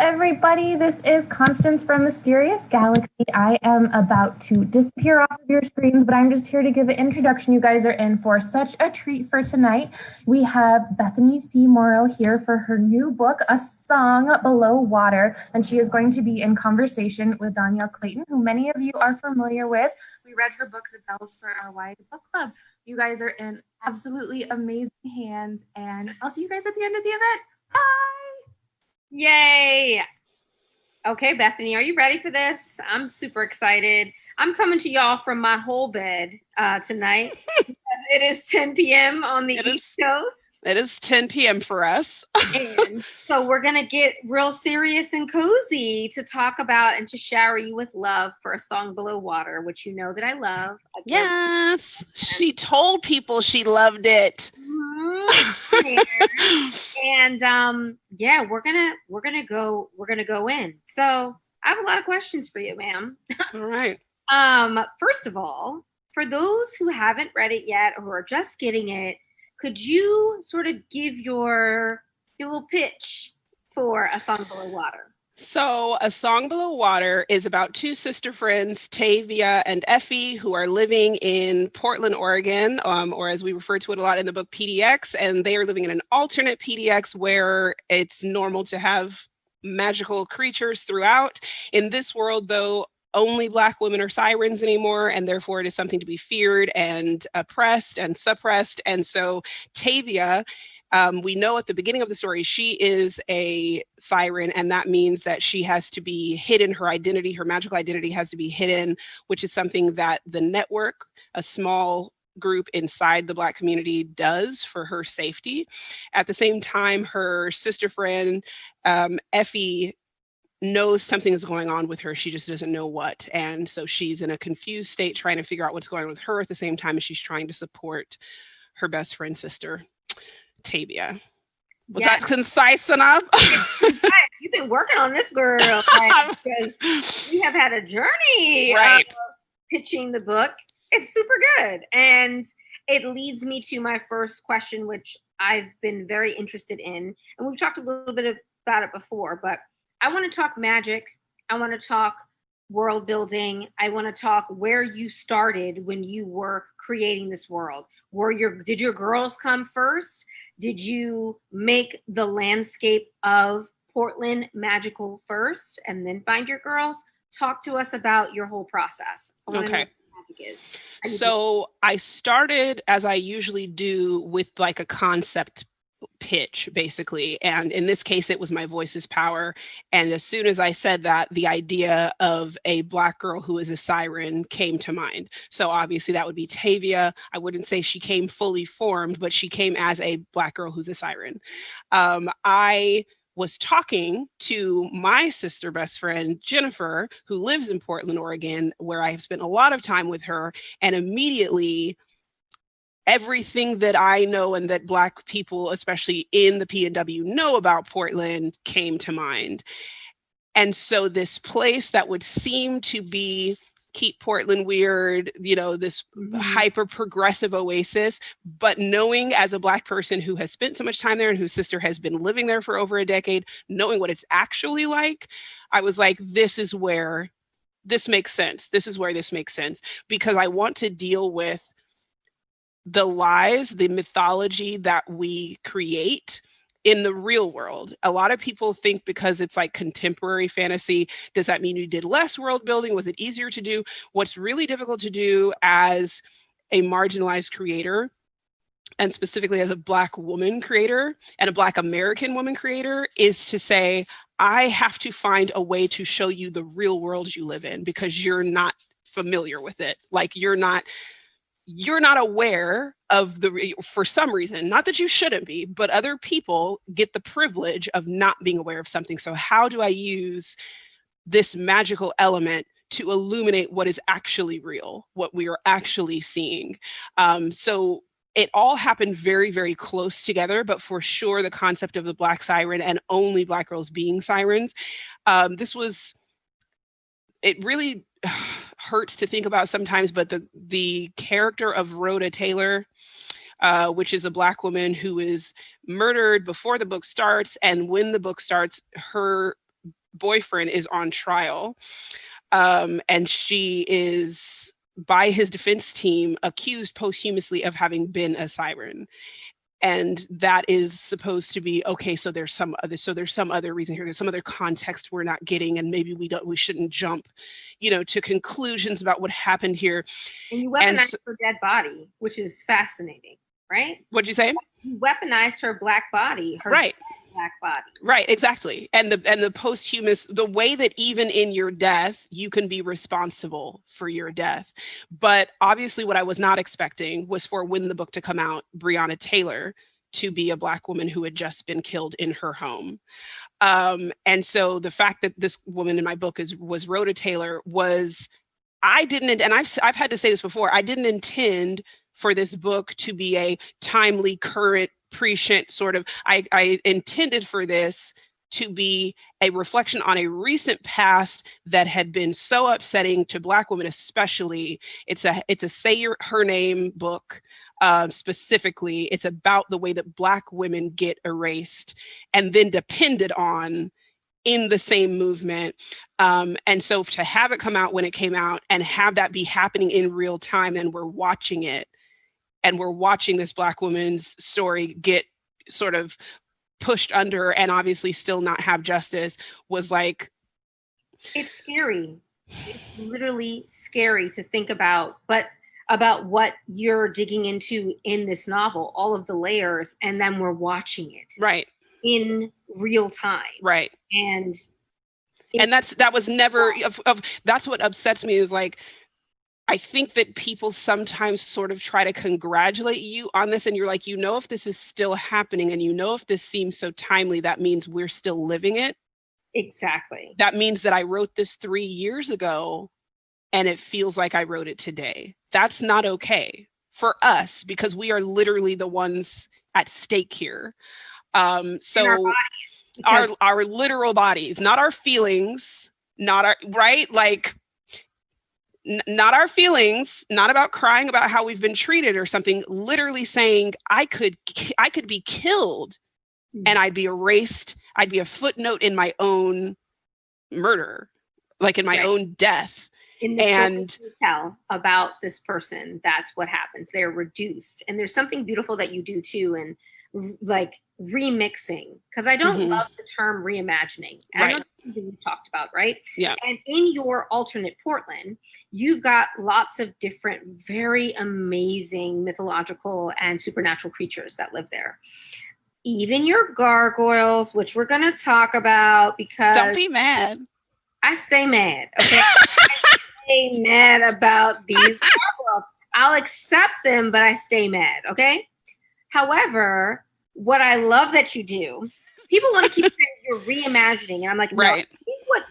everybody. This is Constance from Mysterious Galaxy. I am about to disappear off of your screens, but I'm just here to give an introduction. You guys are in for such a treat for tonight. We have Bethany C. Morrow here for her new book, A Song Below Water, and she is going to be in conversation with Dhonielle Clayton, who many of you are familiar with. We read her book, The Bells, for our Wide Book Club. You guys are in absolutely amazing hands, and I'll see you guys at the end of the event. Bye! Yay! Okay, Bethany, are you ready for this? I'm super excited. I'm coming to y'all from my whole bed tonight. It is 10 p.m. on the East Coast. It is 10 p.m. for us. And so we're going to get real serious and cozy to talk about and to shower you with love for A Song Below Water, which you know that I love. Yes. She told people she loved it. And yeah, we're gonna go in. So I have a lot of questions for you, ma'am. All right. First of all, for those who haven't read it yet or are just getting it, could you sort of give your little pitch for A Song Below Water? So A Song Below Water is about two sister friends, Tavia and Effie, who are living in Portland, Oregon, or as we refer to it a lot in the book, PDX, and they are living in an alternate PDX where it's normal to have magical creatures throughout. In this world, though, only Black women are sirens anymore, and therefore it is something to be feared and oppressed and suppressed. And so Tavia, we know at the beginning of the story, she is a siren, and that means that she has to be hidden. Her identity, her magical identity has to be hidden, which is something that the network, a small group inside the Black community, does for her safety. At the same time, her sister friend, Effie, knows something is going on with her. She just doesn't know what. And so she's in a confused state trying to figure out what's going on with her at the same time as she's trying to support her best friend's sister, Tavia. Was that concise enough? You've been working on this, girl, because you have had a journey pitching the book. It's super good. And it leads me to my first question, which I've been very interested in. And we've talked a little bit about it before, but I want to talk magic. I want to talk world building. I want to talk where you started when you were creating this world. Did your girls come first? Did you make the landscape of Portland magical first and then find your girls? Talk to us about your whole process. Okay. So I started, as I usually do, with like a concept pitch, basically. And in this case, it was My Voice is Power. And as soon as I said that, the idea of a Black girl who is a siren came to mind. So obviously that would be Tavia. I wouldn't say she came fully formed, but she came as a Black girl who's a siren. I was talking to my sister best friend, Jennifer, who lives in Portland, Oregon, where I have spent a lot of time with her. And immediately, everything that I know and that Black people, especially in the PNW, know about Portland came to mind. And so this place that would seem to be keep Portland weird, this hyper progressive oasis, but knowing as a Black person who has spent so much time there and whose sister has been living there for over a decade, knowing what it's actually like, I was like, this is where this makes sense. This is where this makes sense, because I want to deal with the lies, the mythology that we create in the real world. A lot of people think because it's like contemporary fantasy, does that mean you did less world building? Was it easier to do? What's really difficult to do as a marginalized creator, and specifically as a Black woman creator and a Black American woman creator, is to say, I have to find a way to show you the real world you live in because you're not familiar with it. Like you're not aware of for some reason, not that you shouldn't be, but other people get the privilege of not being aware of something. So how do I use this magical element to illuminate what is actually real, what we are actually seeing? So it all happened very, very close together, but for sure the concept of the Black siren and only Black girls being sirens, it really hurts to think about sometimes, but the character of Rhoda Taylor, which is a Black woman who is murdered before the book starts, and when the book starts, her boyfriend is on trial. And she is, by his defense team, accused posthumously of having been a siren. And that is supposed to be, okay, so there's some other reason here. There's some other context we're not getting, and maybe we shouldn't jump, to conclusions about what happened here. And you weaponized her dead body, which is fascinating, right? What'd you say? You weaponized her black body, right. Black body. Right, exactly. And the posthumous, the way that even in your death, you can be responsible for your death. But obviously what I was not expecting was for, when the book to come out, Breonna Taylor to be a Black woman who had just been killed in her home. And so the fact that this woman in my book was Rhoda Taylor was, I've had to say this before, I didn't intend for this book to be a timely, current, prescient sort of, I intended for this to be a reflection on a recent past that had been so upsetting to Black women, especially. It's a say her name book. Specifically, it's about the way that Black women get erased and then depended on in the same movement. And so to have it come out when it came out and have that be happening in real time, and we're watching it, and we're watching this Black woman's story get sort of pushed under and obviously still not have justice, was like... It's scary. It's literally scary to think about, but about what you're digging into in this novel, all of the layers, and then we're watching it. Right. In real time. Right. And that was never... that's what upsets me, is like, I think that people sometimes sort of try to congratulate you on this, and you're like, if this is still happening, and if this seems so timely, that means we're still living it. Exactly. That means that I wrote this 3 years ago, and it feels like I wrote it today. That's not okay for us, because we are literally the ones at stake here. So our literal bodies, not our feelings, not our, right? Like, not our feelings, not about crying about how we've been treated or something, literally saying I could be killed and I'd be erased. I'd be a footnote in my own murder, like in my own death. In the story you tell about this person, that's what happens. They're reduced. And there's something beautiful that you do too, and like remixing, because I don't love the term reimagining. And I know that's something you talked about, right? Yeah. And in your alternate Portland, you've got lots of different, very amazing mythological and supernatural creatures that live there. Even your gargoyles, which we're going to talk about, because... Don't be mad. I stay mad, okay? I stay mad about these gargoyles. I'll accept them, but I stay mad, okay? However, what I love that you do, people want to keep saying you're reimagining, and I'm like, no. Right.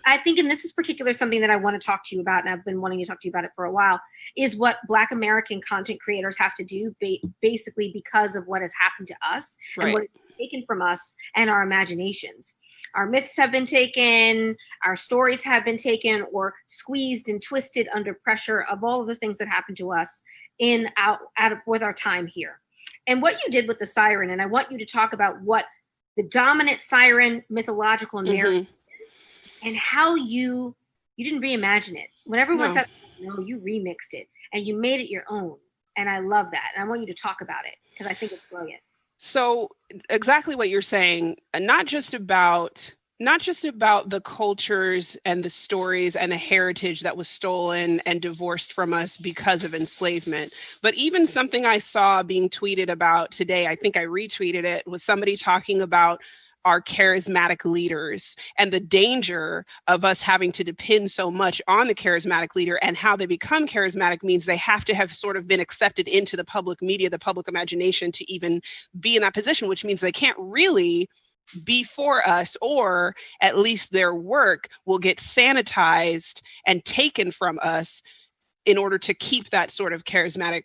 I think, and this is particularly something that I want to talk to you about, and I've been wanting to talk to you about it for a while, is what Black American content creators have to do basically because of what has happened to us and what is taken from us and our imaginations. Our myths have been taken, our stories have been taken or squeezed and twisted under pressure of all of the things that happened to us with our time here. And what you did with the siren, and I want you to talk about what the dominant siren mythological narrative is, and how you didn't reimagine it. When everyone says, no, you remixed it and you made it your own. And I love that. And I want you to talk about it because I think it's brilliant. So exactly what you're saying, not just about the cultures and the stories and the heritage that was stolen and divorced from us because of enslavement, but even something I saw being tweeted about today, I think I retweeted it, was somebody talking about our charismatic leaders and the danger of us having to depend so much on the charismatic leader, and how they become charismatic means they have to have sort of been accepted into the public media, the public imagination, to even be in that position, which means they can't really be for us, or at least their work will get sanitized and taken from us in order to keep that sort of charismatic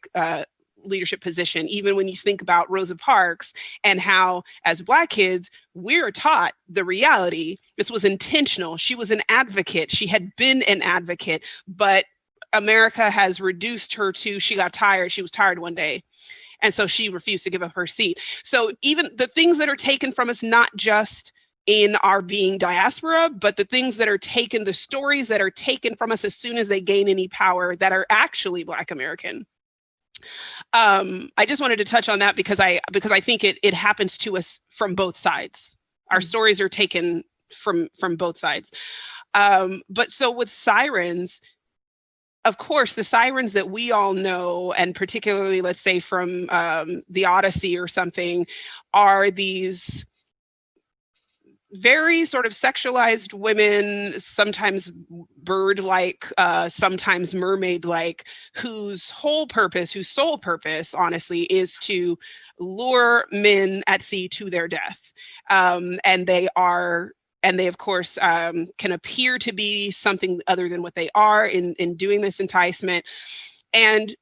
leadership position. Even when you think about Rosa Parks and how, as Black kids, we're taught the reality. This was intentional. She was an advocate. She had been an advocate, but America has reduced her to, she got tired. She was tired one day. And so she refused to give up her seat. So even the things that are taken from us, not just in our being diaspora, but the things that are taken, the stories that are taken from us as soon as they gain any power that are actually Black American. I just wanted to touch on that because I think it happens to us from both sides. Our stories are taken from both sides. But so with sirens, of course, the sirens that we all know, and particularly, let's say from the Odyssey or something, are these very sort of sexualized women, sometimes bird-like, sometimes mermaid-like, whose sole purpose, honestly, is to lure men at sea to their death. And they, of course, can appear to be something other than what they are in doing this enticement. And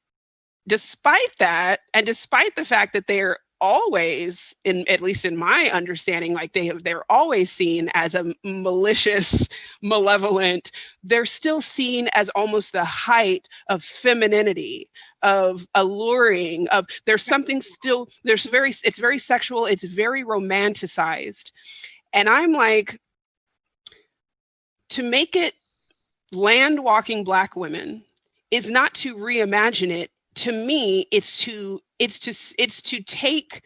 despite that, and despite the fact that they're always, at least in my understanding, like they're always seen as a malicious, malevolent, they're still seen as almost the height of femininity, of alluring, of there's something still, it's very sexual, it's very romanticized. And I'm like, to make it land walking Black women is not to reimagine it. To me, it's to take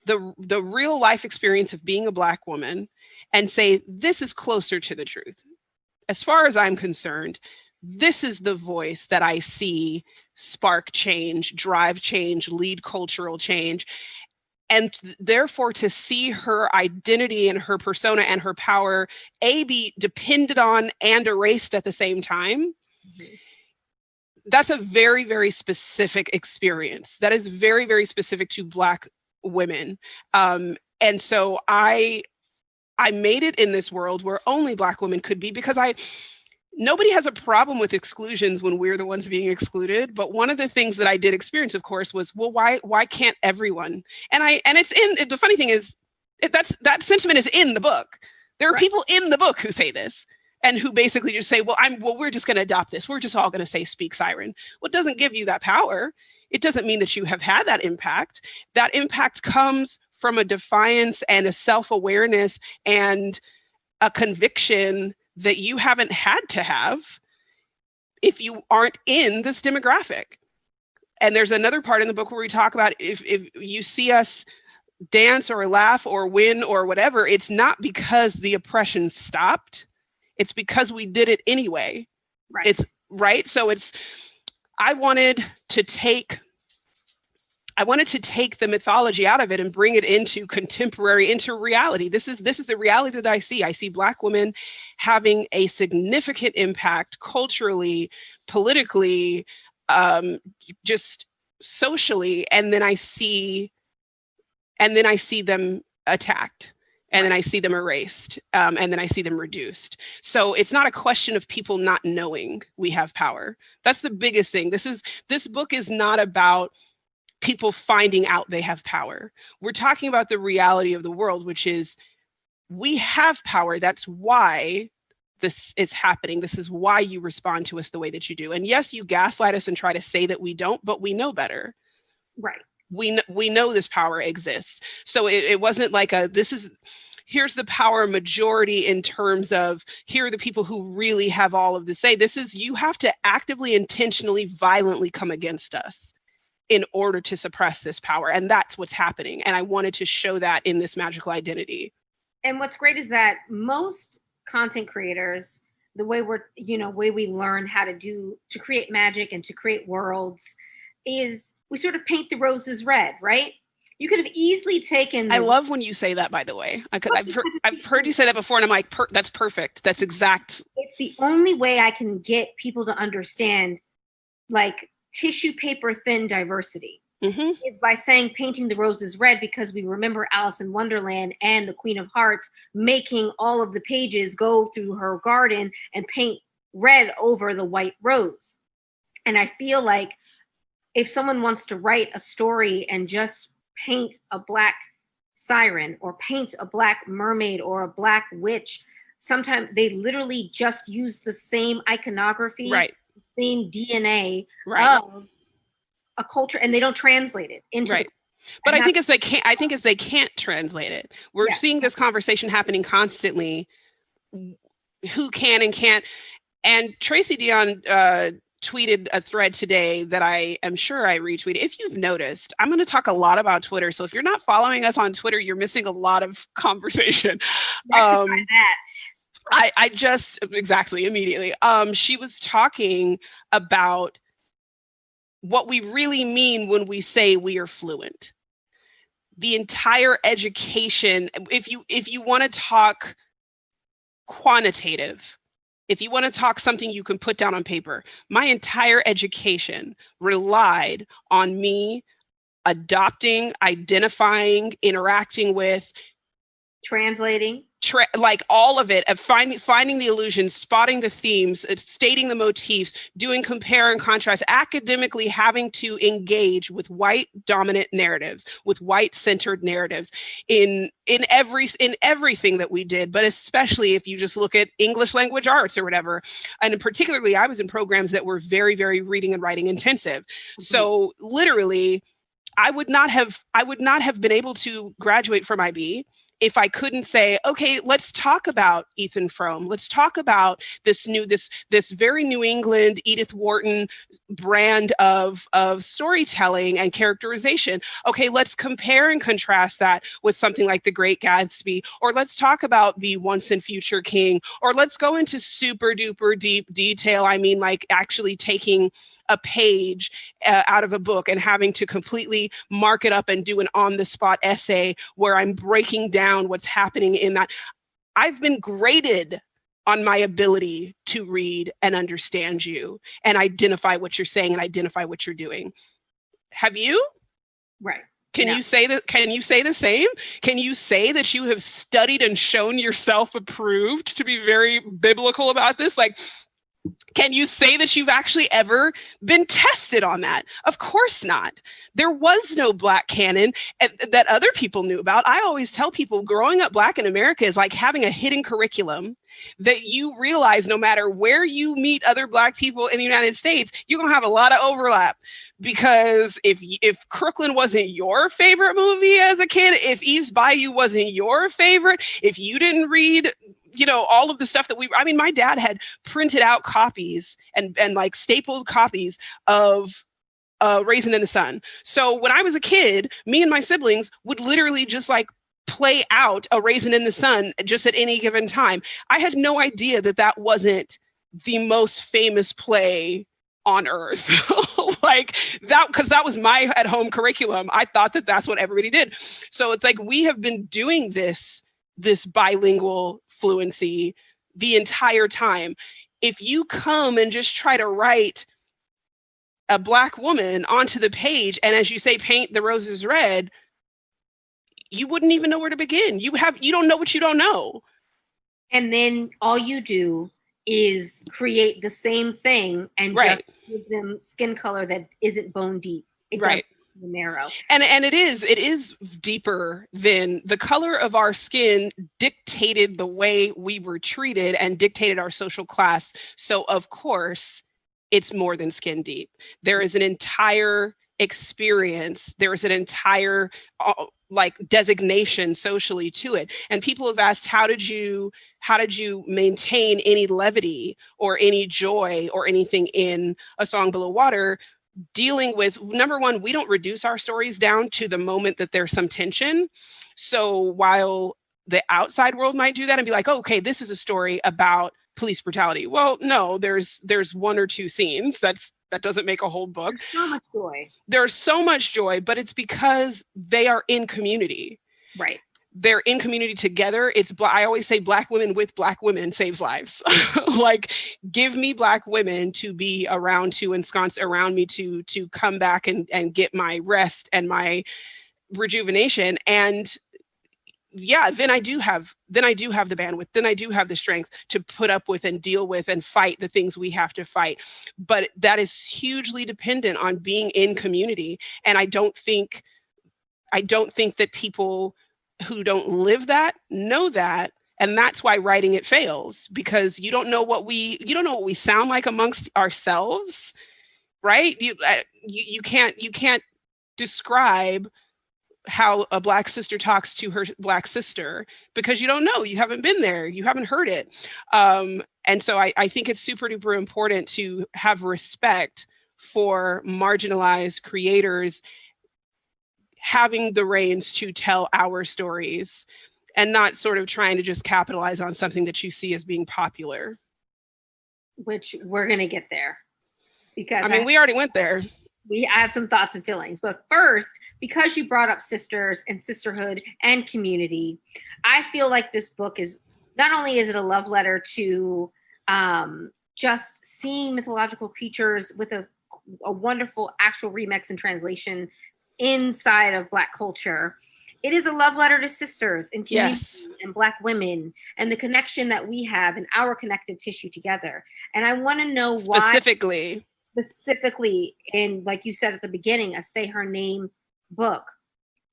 the real life experience of being a Black woman and say, this is closer to the truth. As far as I'm concerned, this is the voice that I see spark change, drive change, lead cultural change. And therefore, to see her identity and her persona and her power, be depended on and erased at the same time, that's a very, very specific experience. That is very, very specific to Black women. And so I made it in this world where only Black women could be, because nobody has a problem with exclusions when we're the ones being excluded. But one of the things that I did experience, of course, was, well, why can't everyone? And it's in, the funny thing is, that sentiment is in the book. There are people in the book who say this, and who basically just say, well, we're just going to adopt this. We're just all going to say, speak siren. Well, it doesn't give you that power. It doesn't mean that you have had that impact. That impact comes from a defiance and a self-awareness and a conviction that you haven't had to have if you aren't in this demographic. And there's another part in the book where we talk about if you see us dance or laugh or win or whatever, it's not because the oppression stopped. It's because we did it anyway. Right. It's right. So I wanted to take the mythology out of it and bring it into reality. This is the reality that I see. I see Black women having a significant impact culturally, politically, just socially, and then I see them attacked. And then I see them erased, and then I see them reduced. So it's not a question of people not knowing we have power. That's the biggest thing. This book is not about people finding out they have power. We're talking about the reality of the world, which is we have power. That's why this is happening. This is why you respond to us the way that you do. And yes, you gaslight us and try to say that we don't, but we know better. Right. We know this power exists. So it wasn't like here's the power majority in terms of here are the people who really have all of the say. This is, you have to actively, intentionally, violently come against us in order to suppress this power. And that's what's happening. And I wanted to show that in this magical identity. And what's great is that most content creators, the way we learn how to create magic and to create worlds is we sort of paint the roses red, right? You could have easily taken. I love when you say that, by the way. I've heard you say that before, and I'm like, that's perfect. That's exact. It's the only way I can get people to understand, like, tissue paper thin diversity is by saying painting the roses red, because we remember Alice in Wonderland and the Queen of Hearts making all of the pages go through her garden and paint red over the white rose. And I feel like if someone wants to write a story and just paint a Black siren or paint a Black mermaid or a Black witch, sometimes they literally just use the same iconography, right, same DNA right, of a culture, and they don't translate it into right. But I think as they can't translate it, we're seeing this conversation happening constantly. Who can and can't. And Tracy Dion tweeted a thread today that I am sure I retweeted. If you've noticed, I'm going to talk a lot about Twitter. So if you're not following us on Twitter, you're missing a lot of conversation. I just exactly immediately. She was talking about what we really mean when we say we are fluent. The entire education, if you want to talk quantitative, if you want to talk something you can put down on paper, my entire education relied on me adopting, identifying, interacting with, translating, like all of it, of finding the illusions, spotting the themes, stating the motifs, doing compare and contrast, academically having to engage with white dominant narratives, with white centered narratives in everything that we did, but especially if you just look at English language arts or whatever. And particularly I was in programs that were very, very reading and writing intensive. Mm-hmm. So literally I would not have been able to graduate from IB if I couldn't say, okay, let's talk about Ethan Frome. Let's talk about this very New England Edith Wharton brand of storytelling and characterization. Okay, let's compare and contrast that with something like The Great Gatsby, or let's talk about The Once and Future King, or let's go into super duper deep detail. I mean, like actually taking a page out of a book and having to completely mark it up and do an on-the-spot essay where I'm breaking down what's happening in that. I've been graded on my ability to read and understand you and identify what you're saying and identify what you're doing. Have you? Right. Can you say that? Can you say the same? Can you say that you have studied and shown yourself approved, to be very biblical about this? Like, can you say that you've actually ever been tested on that? Of course not. There was no Black canon that other people knew about. I always tell people growing up Black in America is like having a hidden curriculum that you realize no matter where you meet other Black people in the United States, you're going to have a lot of overlap. Because if Crooklyn wasn't your favorite movie as a kid, if Eve's Bayou wasn't your favorite, if you didn't read all of the stuff that my dad had printed out copies and like stapled copies of Raisin in the Sun. So when I was a kid, me and my siblings would literally just like play out a Raisin in the Sun just at any given time. I had no idea that wasn't the most famous play on earth. Like that, because that was my at-home curriculum. I thought that that's what everybody did. So it's like we have been doing this bilingual fluency the entire time. If you come and just try to write a Black woman onto the page and, as you say, paint the roses red, you wouldn't even know where to begin. You don't know what you don't know. And then all you do is create the same thing and just give them skin color that isn't bone deep. It doesn't narrow. And it is deeper than the color of our skin dictated the way we were treated and dictated our social class. So of course it's more than skin deep. There is an entire experience. There is an entire designation socially to it. And people have asked, how did you maintain any levity or any joy or anything in A Song Below Water? Dealing with, number one, we don't reduce our stories down to the moment that there's some tension. So while the outside world might do that and be like, oh, okay, this is a story about police brutality. Well, no, there's one or two scenes. That doesn't make a whole book. There's so much joy. There's so much joy, but it's because they are in community. Right. They're in community together. I always say Black women with Black women saves lives. Like, give me Black women to be around, to ensconce around me, to come back and get my rest and my rejuvenation. And then I do have the bandwidth. Then I do have the strength to put up with and deal with and fight the things we have to fight. But that is hugely dependent on being in community. And I don't think that people who don't live that know that. And that's why writing it fails, because you don't know what we sound like amongst ourselves, right? You can't describe how a Black sister talks to her Black sister, because you don't know, you haven't been there, you haven't heard it. And so I think it's super duper important to have respect for marginalized creators having the reins to tell our stories and not sort of trying to just capitalize on something that you see as being popular. Which we're going to get there. Because I mean, we already went there. I have some thoughts and feelings. But first, because you brought up sisters and sisterhood and community, I feel like this book is, not only is it a love letter to just seeing mythological creatures with a wonderful actual remix and translation inside of Black culture, it is a love letter to sisters and community and Black women and the connection that we have and our connective tissue together. And I want to know why specifically in, like you said at the beginning, a Say Her Name book.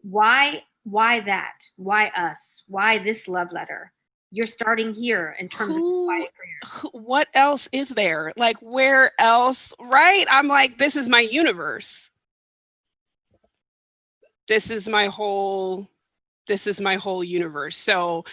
Why that? Why us? Why this love letter? You're starting here in terms of quiet career. What else is there? Like, where else? Right? I'm like, this is my universe. This is my whole universe. So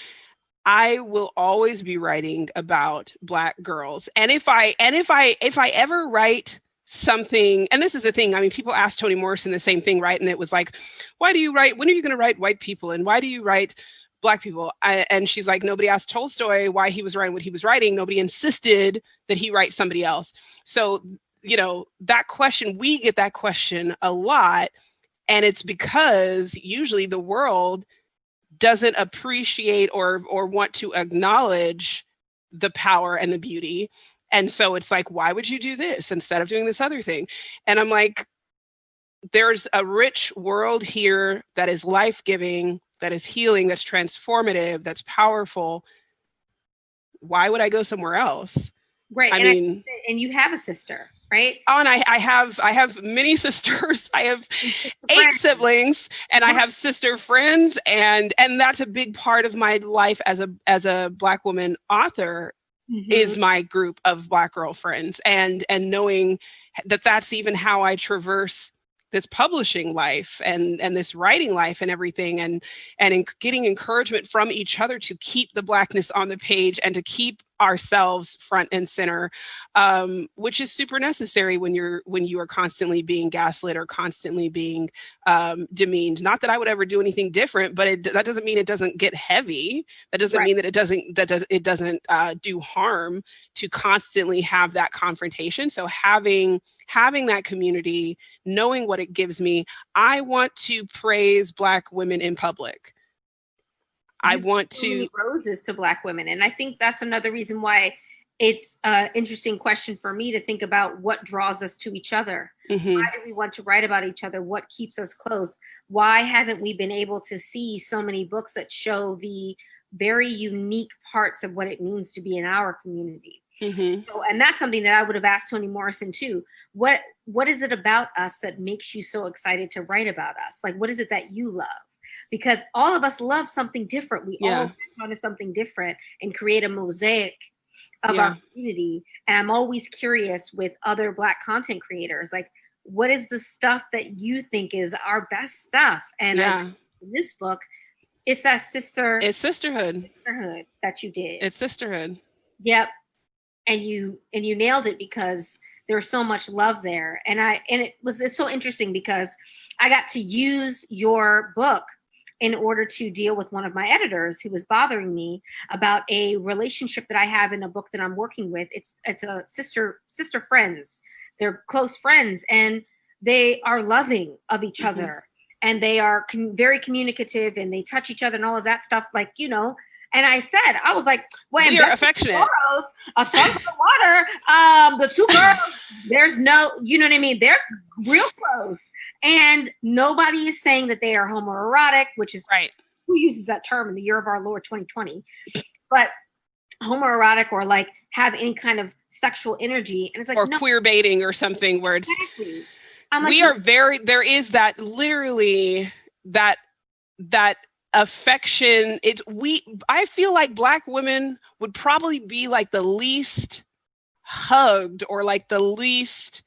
I will always be writing about Black girls. And if I ever write something, and this is the thing, I mean, people asked Toni Morrison the same thing, right? And it was like, when are you going to write white people? And why do you write Black people? And she's like, nobody asked Tolstoy why he was writing what he was writing. Nobody insisted that he write somebody else. So, you know, that question, we get that question a lot. And it's because usually the world doesn't appreciate or want to acknowledge the power and the beauty. And so it's like, why would you do this instead of doing this other thing? And I'm like, there's a rich world here that is life-giving, that is healing, that's transformative, that's powerful. Why would I go somewhere else? Right. And you have a sister, right? Oh, and I have many sisters. I have 8 siblings, and I have sister friends, and that's a big part of my life as a Black woman author. Is my group of Black girl friends, and knowing that that's even how I traverse this publishing life and this writing life and everything, and getting encouragement from each other to keep the Blackness on the page and to keep ourselves front and center, which is super necessary when you are constantly being gaslit or constantly being demeaned. Not that I would ever do anything different, but that doesn't mean it doesn't get heavy. That doesn't mean that it doesn't do harm to constantly have that confrontation. So having that community, knowing what it gives me, I want to praise Black women in public. I want to roses to Black women. And I think that's another reason why it's an interesting question for me to think about what draws us to each other. Why do we want to write about each other? What keeps us close? Why haven't we been able to see so many books that show the very unique parts of what it means to be in our community? So, and that's something that I would have asked Toni Morrison too. What is it about us that makes you so excited to write about us? Like, what is it that you love? Because all of us love something different. We all want to something different and create a mosaic of our community. And I'm always curious with other Black content creators, like, what is the stuff that you think is our best stuff? And in this book, it's that sisterhood that you did. It's sisterhood. Yep. And you nailed it, because there's so much love there. And it's so interesting because I got to use your book in order to deal with one of my editors who was bothering me about a relationship that I have in a book that I'm working with. It's a sister friends. They're close friends, and they are loving of each other, and they are very communicative, and they touch each other and all of that stuff, like, you know. And I was like, well, we are affectionate. Morrows, A Song for the Water, the two girls, there's no, you know what I mean? They're real close. And nobody is saying that they are homoerotic, which is who uses that term in the year of our Lord 2020. But homoerotic, or like have any kind of sexual energy. And it's like, or queer baiting or something where it's, there is that, literally that affection. I feel like Black women would probably be like the least hugged, or like the least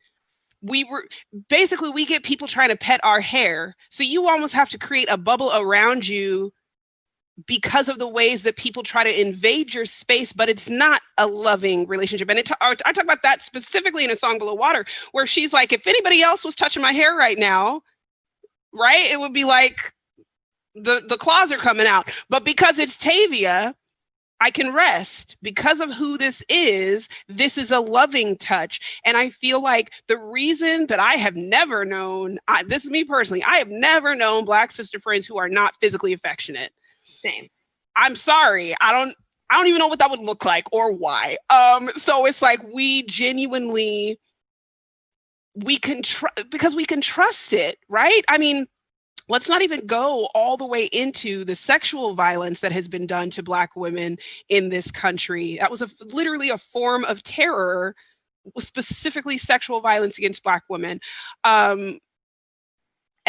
we get people trying to pet our hair. So you almost have to create a bubble around you because of the ways that people try to invade your space, but it's not a loving relationship. And I talk about that specifically in A Song Below Water, where she's like, if anybody else was touching my hair right now, right, it would be like the claws are coming out. But because it's Tavia, I can rest because of who this is. This is a loving touch. And I feel like the reason that I have never known, this is me personally, I have never known Black sister friends who are not physically affectionate. Same. I'm sorry. I don't even know what that would look like or why. So it's like we genuinely, because we can trust it, right? I mean, let's not even go all the way into the sexual violence that has been done to Black women in this country. That was literally a form of terror, specifically sexual violence against Black women.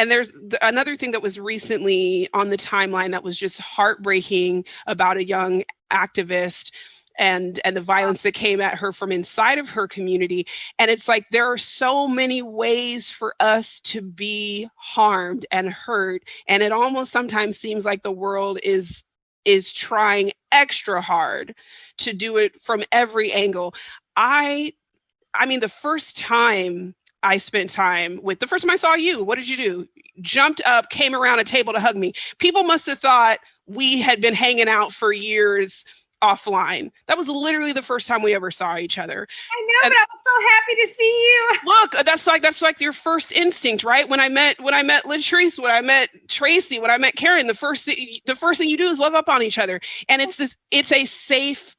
And there's another thing that was recently on the timeline that was just heartbreaking about a young activist and the violence that came at her from inside of her community. And it's like, there are so many ways for us to be harmed and hurt. And it almost sometimes seems like the world is trying extra hard to do it from every angle. I mean, the first time I saw you, what did you do? Jumped up, came around a table to hug me. People must have thought we had been hanging out for years offline. That was literally the first time we ever saw each other. I know, but I was so happy to see you. Look, that's like your first instinct, right? When I met Latrice, when I met Tracy, when I met Karen, the first thing you do is love up on each other. And it's a safe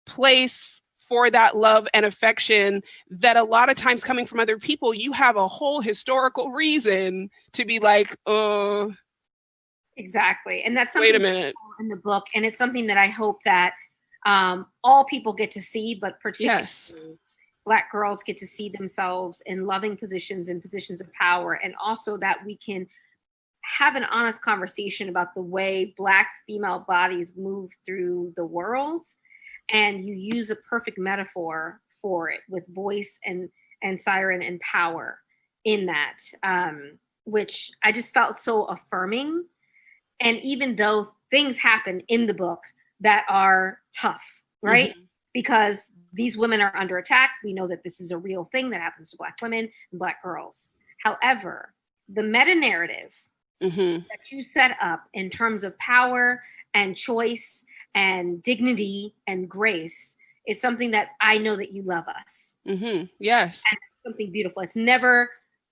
place for that love and affection that a lot of times coming from other people, you have a whole historical reason to be like, oh. Exactly. And that's something wait a minute in the book. And it's something that I hope that all people get to see, but particularly Black girls get to see themselves in loving positions and positions of power. And also that we can have an honest conversation about the way Black female bodies move through the world. And you use a perfect metaphor for it with voice and siren and power in that, which I just felt so affirming. And even though things happen in the book that are tough, right? Mm-hmm. Because these women are under attack. We know that this is a real thing that happens to Black women and Black girls. However, the meta-narrative that you set up in terms of power and choice and dignity and grace is something that I know that you love us. Mm-hmm. Yes. And it's something beautiful. It's never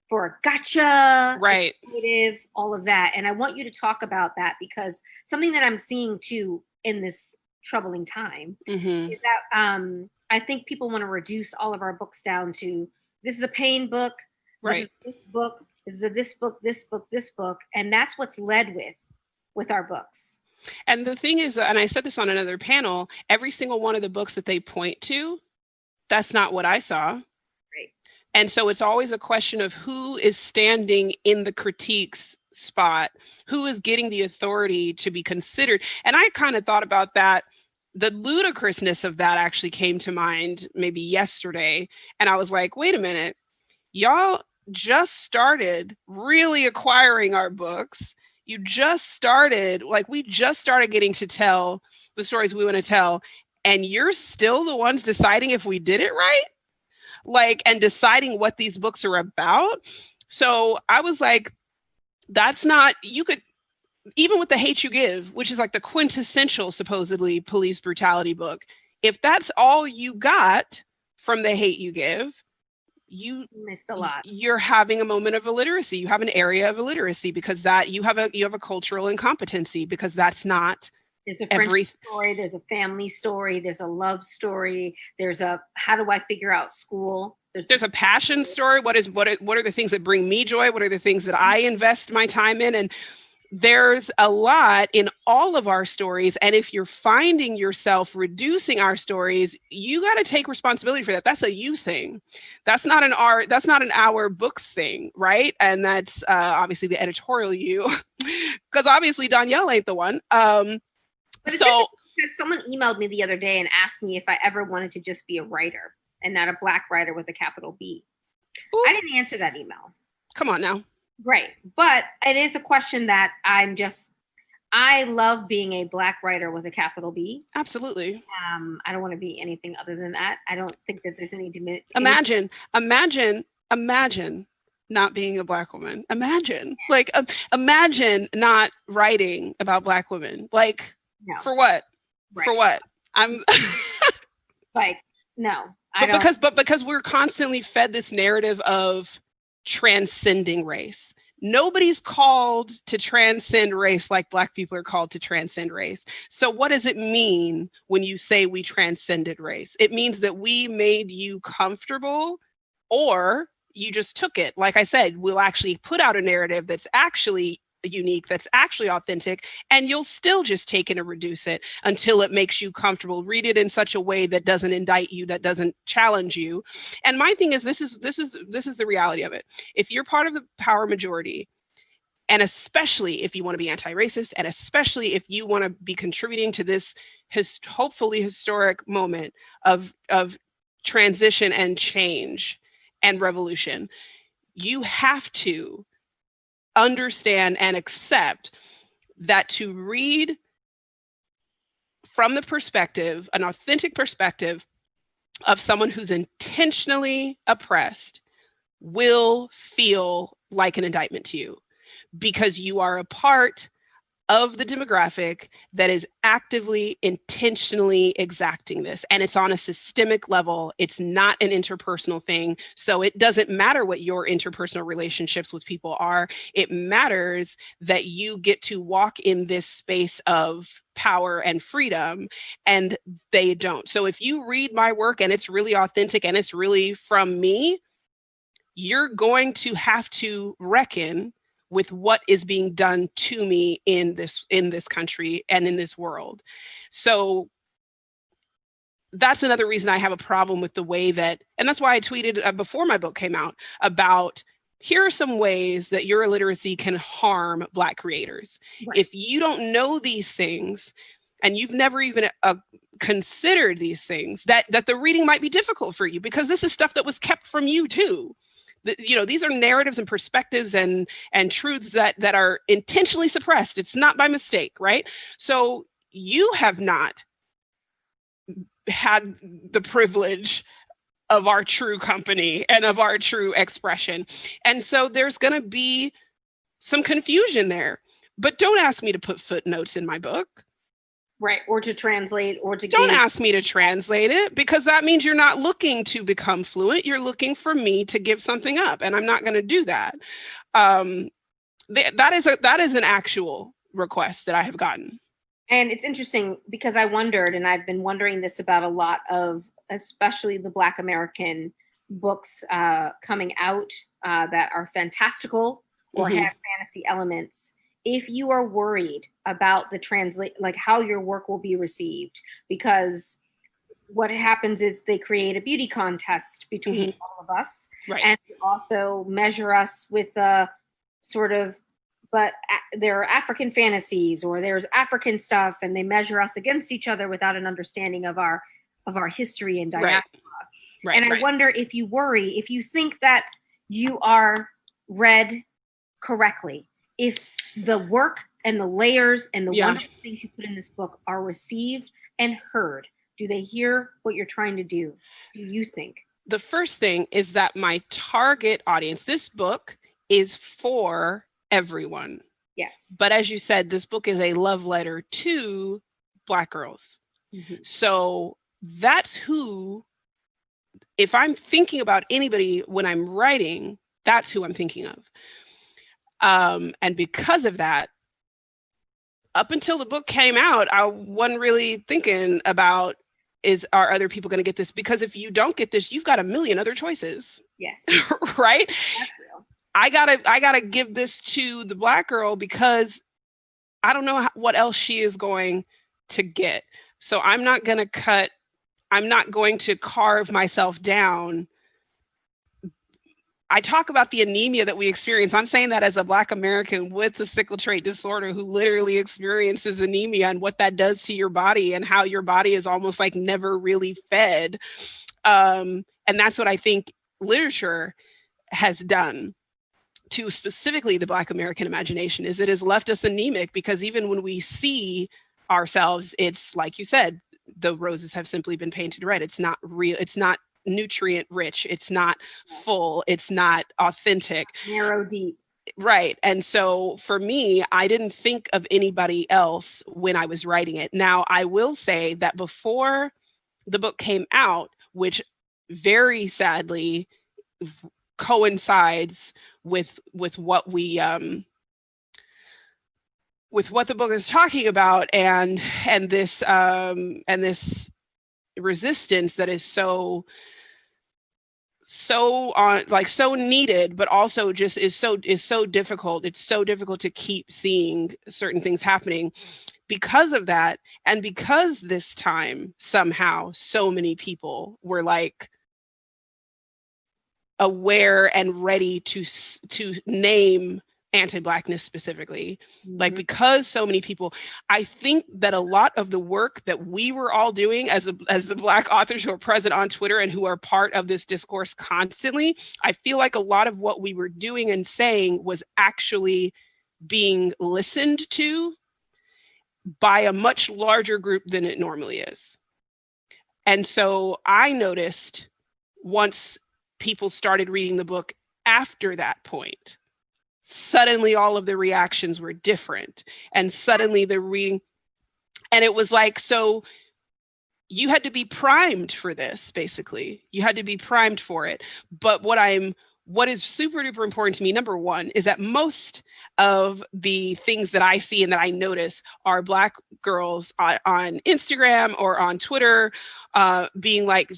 for a gotcha, right? Exploitative, all of that. And I want you to talk about that because something that I'm seeing too in this troubling time is that I think people want to reduce all of our books down to this is a pain book, right? This book, this book, and that's what's led with our books. And the thing is, and I said this on another panel, every single one of the books that they point to, that's not what I saw. Right. And so it's always a question of who is standing in the critiques spot, who is getting the authority to be considered. And I kind of thought about that. The ludicrousness of that actually came to mind maybe yesterday. And I was like, wait a minute, y'all just started really acquiring our books. You just started, we just started getting to tell the stories we want to tell. And you're still the ones deciding if we did it right, and deciding what these books are about. So I was like, that's not, you could, even with The Hate U Give, which is like the quintessential, supposedly, police brutality book, if that's all you got from The Hate U Give, you missed a lot. You're having a moment of illiteracy. You have an area of illiteracy because that you have a cultural incompetency because that's not. There's a friendship story. There's a family story. There's a love story. There's a how do I figure out school? There's a passion story. What are the things that bring me joy? What are the things that I invest my time in? And there's a lot in all of our stories. And if you're finding yourself reducing our stories, you got to take responsibility for that. That's a you thing. That's not an our books thing, right? And that's obviously the editorial you, because obviously Dhonielle ain't the one. So someone emailed me the other day and asked me if I ever wanted to just be a writer and not a Black writer with a capital B. Ooh. I didn't answer that email. Come on now. Right. But it is a question that I love being a Black writer with a capital B. Absolutely. I don't want to be anything other than that. I don't think that there's any Imagine not being a Black woman. Imagine not writing about Black women. Like, no. For what? Right. For what? I'm like, no. Because we're constantly fed this narrative of transcending race. Nobody's called to transcend race like Black people are called to transcend race. So what does it mean when you say we transcended race? It means that we made you comfortable, or you just took it. Like I said, we'll actually put out a narrative that's actually unique, that's actually authentic, and you'll still just take it and reduce it until it makes you comfortable. Read it in such a way that doesn't indict you, that doesn't challenge you. And my thing is, this is the reality of it. If you're part of the power majority, and especially if you want to be anti-racist, and especially if you want to be contributing to this hopefully historic moment of transition and change and revolution, you have to understand and accept that to read from the perspective, an authentic perspective of someone who's intentionally oppressed will feel like an indictment to you, because you are a part of the demographic that is actively, intentionally exacting this. And it's on a systemic level. It's not an interpersonal thing. So it doesn't matter what your interpersonal relationships with people are. It matters that you get to walk in this space of power and freedom, and they don't. So if you read my work and it's really authentic and it's really from me, you're going to have to reckon with what is being done to me in this country and in this world. So that's another reason I have a problem with the way that, and that's why I tweeted before my book came out about, here are some ways that your illiteracy can harm Black creators. Right. If you don't know these things, and you've never even considered these things, that the reading might be difficult for you, because this is stuff that was kept from you too. These are narratives and perspectives and truths that are intentionally suppressed. It's not by mistake, right? So you have not had the privilege of our true company and of our true expression. And so there's going to be some confusion there. But don't ask me to put footnotes in my book. Right, or to translate, or to Don't ask me to translate it, because that means you're not looking to become fluent. You're looking for me to give something up, and I'm not going to do that. That is an actual request that I have gotten. And it's interesting because I wondered, and I've been wondering this about a lot of, especially the Black American books coming out that are fantastical or have fantasy elements. If you are worried about the like how your work will be received, because what happens is they create a beauty contest between all of us, right, and also measure us with sort of, but there are African fantasies or there's African stuff, and they measure us against each other without an understanding of our history and diaspora. Right. And I wonder if you worry, if you think that you are read correctly, if the work and the layers and the wonderful things you put in this book are received and heard. Do they hear what you're trying to do? Do you think? The first thing is that my target audience, this book is for everyone. Yes. But as you said, this book is a love letter to Black girls. So that's who, if I'm thinking about anybody when I'm writing, that's who I'm thinking of. And because of that, up until the book came out, I wasn't really thinking about, are other people going to get this? Because if you don't get this, you've got a million other choices. Yes. Right? That's real. I gotta give this to the Black girl because I don't know what else she is going to get. So I'm not going to carve myself down. I talk about the anemia that we experience. I'm saying that as a Black American with a sickle trait disorder who literally experiences anemia and what that does to your body and how your body is almost like never really fed. And that's what I think literature has done to specifically the Black American imagination is it has left us anemic, because even when we see ourselves, it's like you said, the roses have simply been painted red. It's not real. It's not nutrient rich. It's not full. It's not authentic. Narrow, deep. Right. And so for me, I didn't think of anybody else when I was writing it. Now, I will say that before the book came out, which very sadly coincides with what we with what the book is talking about, and this resistance that is so needed, but also just is so difficult. It's so difficult to keep seeing certain things happening because of that. And because this time somehow so many people were like aware and ready to name anti-Blackness specifically, like because so many people, I think that a lot of the work that we were all doing as the Black authors who are present on Twitter and who are part of this discourse constantly, I feel like a lot of what we were doing and saying was actually being listened to by a much larger group than it normally is. And so I noticed once people started reading the book after that point, suddenly all of the reactions were different, and suddenly the reading, and it was like, so you had to be primed for this, basically. You had to be primed for it. But what is super duper important to me, number one, is that most of the things that I see and that I notice are Black girls on Instagram or on Twitter being like,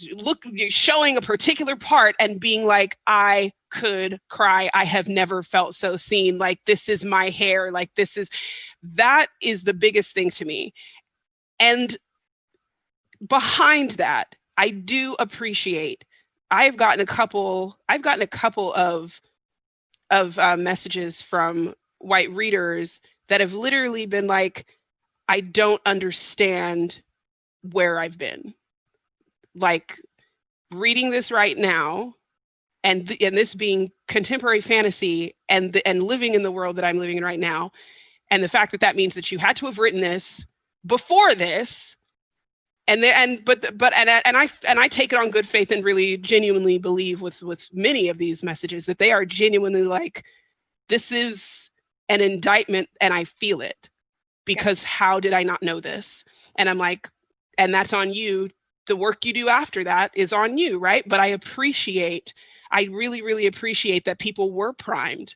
showing a particular part and being like, I could cry. I have never felt so seen. Like, this is my hair. Like, that is the biggest thing to me. And behind that, I do appreciate, I've gotten a couple of messages from white readers that have literally been like, I don't understand where I've been. Like, reading this right now, and this being contemporary fantasy, and living in the world that I'm living in right now, and the fact that means that you had to have written this before this. And I take it on good faith and really genuinely believe with many of these messages that they are genuinely like, this is an indictment, and I feel it, because how did I not know this? And I'm like, and that's on you. The work you do after that is on you, right? But I really, really appreciate that people were primed.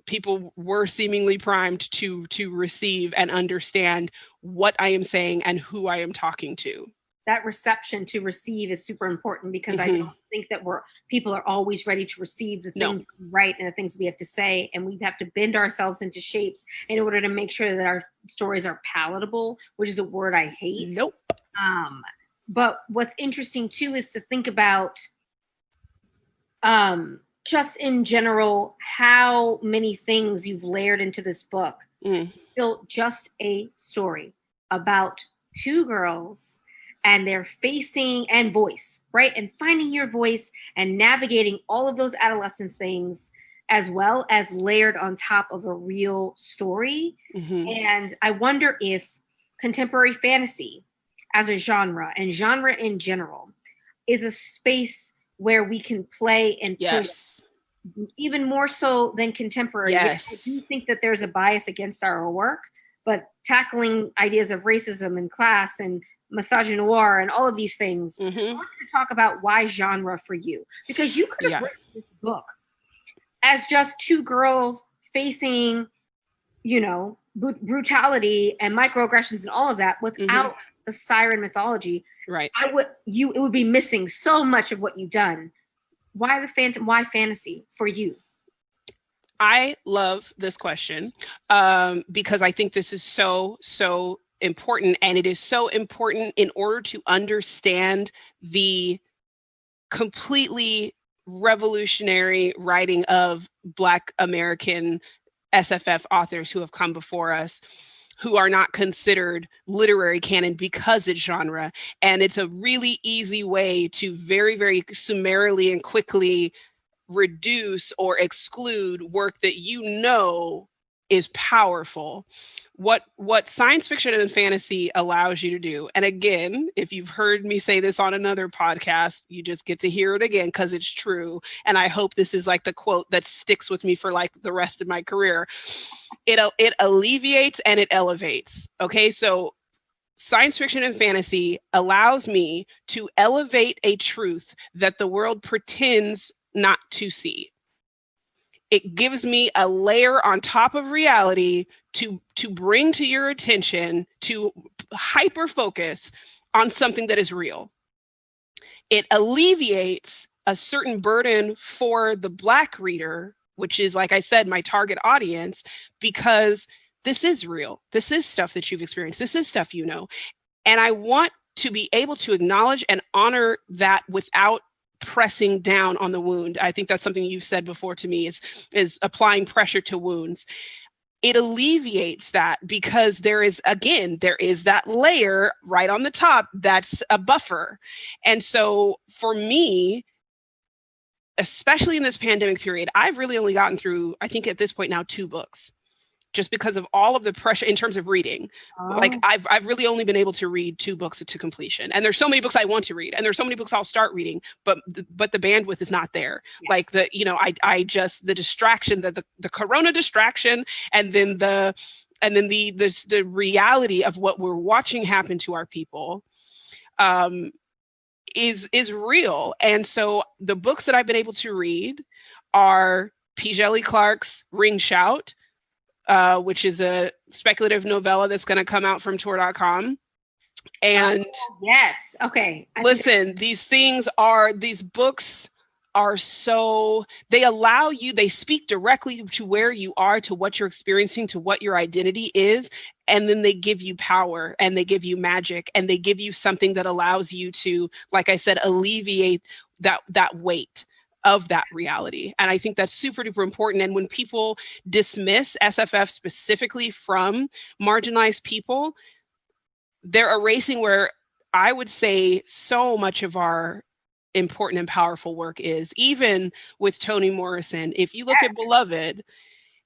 People were seemingly primed to receive and understand what I am saying and who I am talking to. That reception to receive is super important, because I don't think that people are always ready to receive the things we write and the things we have to say, and we have to bend ourselves into shapes in order to make sure that our stories are palatable, which is a word I hate. Nope. But what's interesting too is to think about just in general, how many things you've layered into this book. Still just a story about two girls and their facing and voice, right? And finding your voice and navigating all of those adolescence things, as well as layered on top of a real story. And I wonder if contemporary fantasy as a genre, and genre in general, is a space where we can play and push, even more so than contemporary. Yes. I do think that there's a bias against our work, but tackling ideas of racism and class and misogynoir and all of these things, I want you to talk about why genre for you, because you could have written this book as just two girls facing, brutality and microaggressions and all of that without the siren mythology. Right. It would be missing so much of what you've done. Why the phantom? Why fantasy for you? I love this question because I think this is so important, and it is so important in order to understand the completely revolutionary writing of Black American SFF authors who have come before us, who are not considered literary canon because it's genre. And it's a really easy way to very, very summarily and quickly reduce or exclude work that you know is powerful. What science fiction and fantasy allows you to do, and again, if you've heard me say this on another podcast, you just get to hear it again because it's true. And I hope this is like the quote that sticks with me for like the rest of my career. It alleviates and it elevates. Okay, so science fiction and fantasy allows me to elevate a truth that the world pretends not to see. It gives me a layer on top of reality to bring to your attention, to hyper focus on something that is real. It alleviates a certain burden for the Black reader, which is, like I said, my target audience, because this is real. This is stuff that you've experienced. This is stuff you know. And I want to be able to acknowledge and honor that without pressing down on the wound. I think that's something you've said before to me, is applying pressure to wounds. It alleviates that because there is that layer right on the top that's a buffer. And so for me, especially in this pandemic period, I've really only gotten through, I think at this point now, 2 books, just because of all of the pressure in terms of reading. Like I've really only been able to read 2 books to completion. And there's so many books I want to read, and there's so many books I'll start reading, but the bandwidth is not there. Yes. Like the distraction, the corona distraction, and then the reality of what we're watching happen to our people is real. And so the books that I've been able to read are P. Djeli Clark's Ring Shout, which is a speculative novella that's going to come out from Tor.com. And yes, okay. Listen, these books are they speak directly to where you are, to what you're experiencing, to what your identity is. And then they give you power, and they give you magic, and they give you something that allows you to, like I said, alleviate that weight of that reality. And I think that's super duper important. And when people dismiss SFF specifically from marginalized people, they're erasing where I would say so much of our important and powerful work is. Even with Toni Morrison, if you look at Beloved,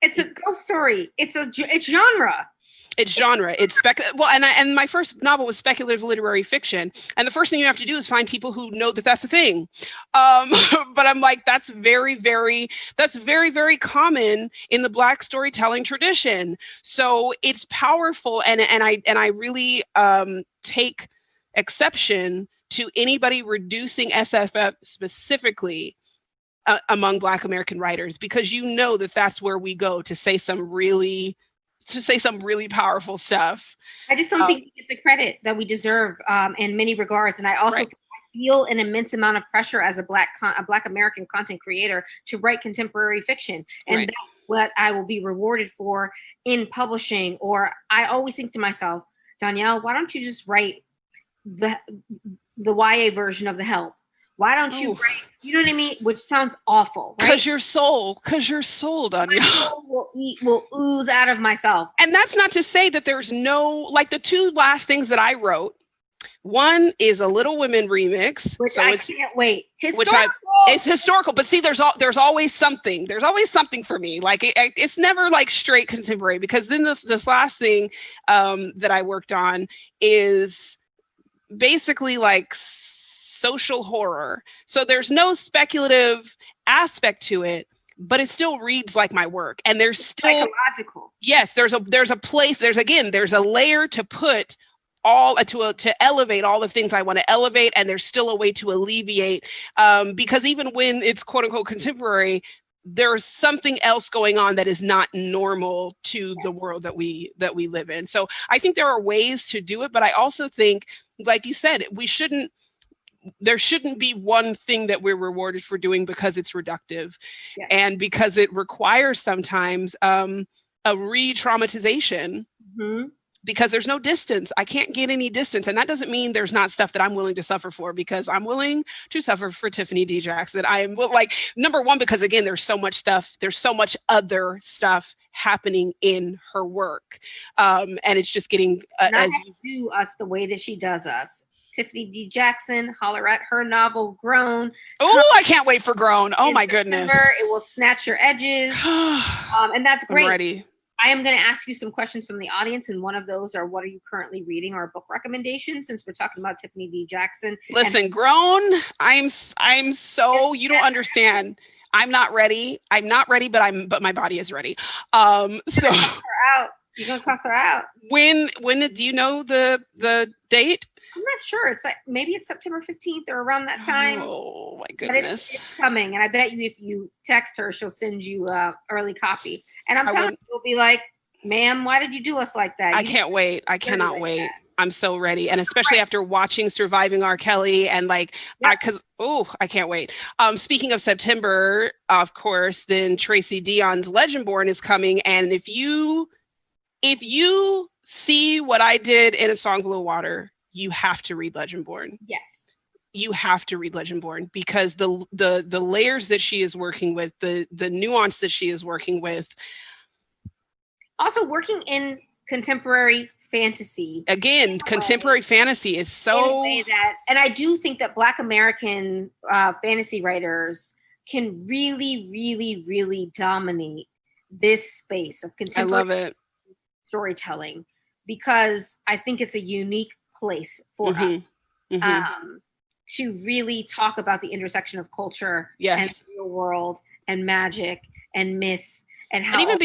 it's a ghost story. It's genre. It's genre. It's and my first novel was speculative literary fiction. And the first thing you have to do is find people who know that that's a thing. But I'm like, that's very, very common in the Black storytelling tradition. So it's powerful, and I really take exception to anybody reducing SFF specifically among Black American writers, because you know that that's where we go to say some really powerful stuff. I just don't think we get the credit that we deserve in many regards. And I also feel an immense amount of pressure as a Black American content creator to write contemporary fiction. And that's what I will be rewarded for in publishing. Or I always think to myself, Dhonielle, why don't you just write the YA version of The Help? Why don't you write, you know what I mean? Which sounds awful, right? Because your soul, Dhonielle. My soul will ooze out of myself. And that's not to say that there's no, like the 2 last things that I wrote. One is a Little Women remix. Which I can't wait. It's historical, but see, there's always something. There's always something for me. Like it's never like straight contemporary, because then this last thing that I worked on is basically like social horror. So there's no speculative aspect to it, but it still reads like my work. And there's still psychological. Yes, there's a place, there's a layer to put all to elevate all the things I want to elevate, and there's still a way to alleviate, because even when it's quote unquote contemporary, there's something else going on that is not normal to the world that we live in. So I think there are ways to do it, but I also think, like you said, there shouldn't be one thing that we're rewarded for doing because it's reductive. Yes. And because it requires sometimes a re-traumatization. Mm-hmm. Because there's no distance. I can't get any distance. And that doesn't mean there's not stuff that I'm willing to suffer for, because I'm willing to suffer for Tiffany D. Jackson. I am like, number one, because again, there's so much other stuff happening in her work. And it's just getting not have to do us the way that she does us. Tiffany D. Jackson, holler at her novel Grown. Oh, I can't wait for Grown. Oh my goodness. It will snatch your edges. And that's great. I'm ready. I am going to ask you some questions from the audience, and one of those are, what are you currently reading, or book recommendations, since we're talking about Tiffany D. Jackson. Listen, Grown, I'm so, you don't understand. I'm not ready, but my body is ready. So you're gonna cuss her out. When do you know the date? I'm not sure. It's like maybe it's September 15th or around that time. Oh my goodness. But it's coming, and I bet you if you text her, she'll send you a early copy. And I'm telling you, you'll be like, "Ma'am, why did you do us like that?" I can't wait. I cannot wait. I'm so ready. And especially after watching Surviving R. Kelly and like, I can't wait. Speaking of September, of course, then Tracy Dion's Legendborn is coming. And if you see what I did in A Song Below Water, you have to read Legendborn. Yes. You have to read Legendborn, because the layers that she is working with, the nuance that she is working with. Also working in contemporary fantasy. Again, contemporary fantasy is so... and I do think that Black American fantasy writers can really, really, really dominate this space of contemporary storytelling, because I think it's a unique place for us to really talk about the intersection of culture and the real world and magic and myth. And even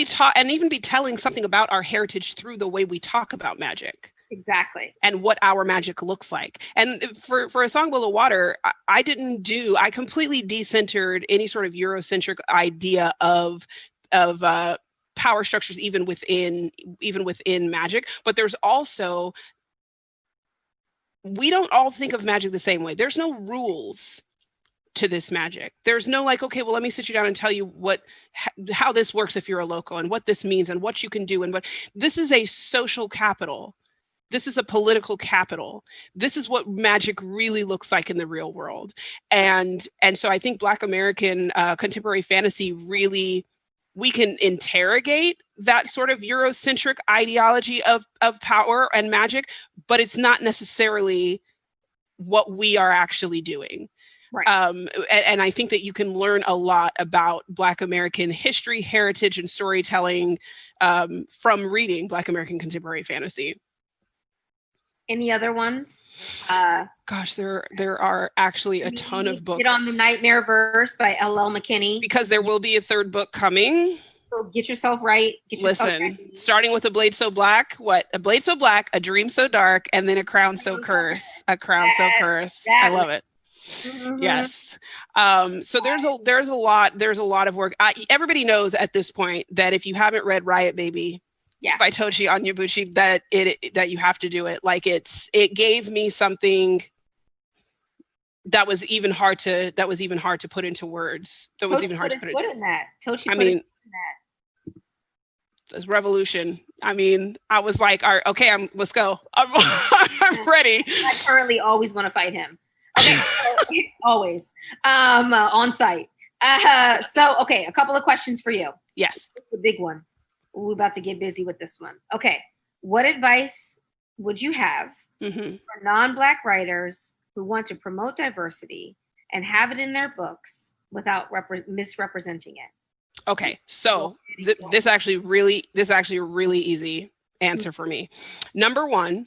be telling something about our heritage through the way we talk about magic. Exactly. And what our magic looks like. And for A Song Below Water, I completely decentered any sort of Eurocentric idea of power structures even within magic. But there's also, we don't all think of magic the same way. There's no rules to this magic. There's no like, okay, well, let me sit you down and tell you how this works if you're a local, and what this means and what you can do. And what this is a social capital. This is a political capital. This is what magic really looks like in the real world. And so I think Black American contemporary fantasy really, we can interrogate that sort of Eurocentric ideology of power and magic, but it's not necessarily what we are actually doing. Right. And I think that you can learn a lot about Black American history, heritage, and storytelling from reading Black American contemporary fantasy. Any other ones? Gosh, there are actually a ton of books. Get on the Nightmare Verse by L.L. McKinney. Because there will be a third book coming. So get yourself right. Starting with A Blade So Black. What? A Blade So Black, A Dream So Dark, and then A Crown So Cursed. A Crown So Cursed. I love it. Mm-hmm. Yes. So there's a lot of work. Everybody knows at this point that if you haven't read Riot Baby by Tochi Onyebuchi, that you have to do it. Like it gave me something that was even hard to put into words. That was even hard to put into words. It's revolution. I mean, I was like, all right, okay, let's go. I'm ready. I currently always want to fight him. Okay, always on site. Okay, a couple of questions for you. Yes. It's the big one. We're about to get busy with this one. Okay, what advice would you have for non-Black writers who want to promote diversity and have it in their books without misrepresenting it? Okay, so this actually a really easy answer for me. Number one,